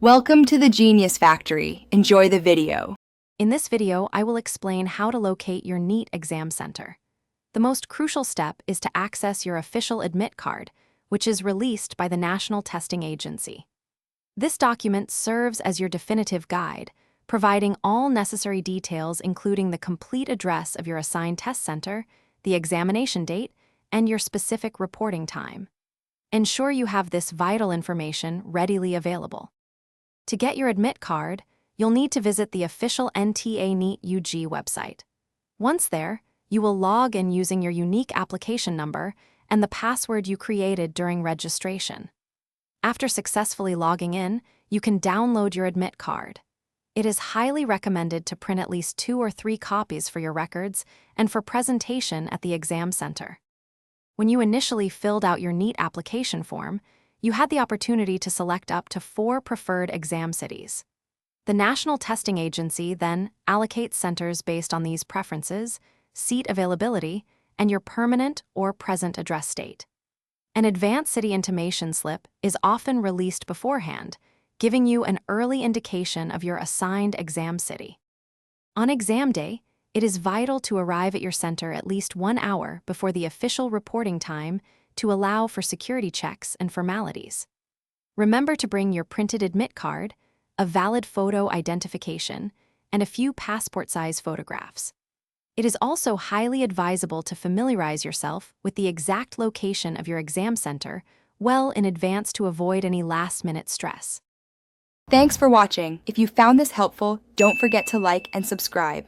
Welcome to the Genius Factory. Enjoy the video. In this video, I will explain how to locate your Neet exam center. The most crucial step is to access your official admit card, which is released by the National Testing Agency. This document serves as your definitive guide, providing all necessary details including the complete address of your assigned test center, the examination date, and your specific reporting time. Ensure you have this vital information readily available. To get your admit card, you'll need to visit the official NTA Neet UG website. Once there, you will log in using your unique application number and the password you created during registration. After successfully logging in, you can download your admit card. It is highly recommended to print at least 2 or 3 copies for your records and for presentation at the exam center. When you initially filled out your Neet application form, you had the opportunity to select up to 4 preferred exam cities. The National Testing Agency then allocates centers based on these preferences, seat availability, and your permanent or present address state. An advanced city intimation slip is often released beforehand, giving you an early indication of your assigned exam city. On exam day, it is vital to arrive at your center at least 1 hour before the official reporting time to allow for security checks and formalities. Remember to bring your printed admit card, a valid photo identification, and a few passport-size photographs. It is also highly advisable to familiarize yourself with the exact location of your exam center well in advance to avoid any last-minute stress. Thanks for watching. If you found this helpful, don't forget to like and subscribe.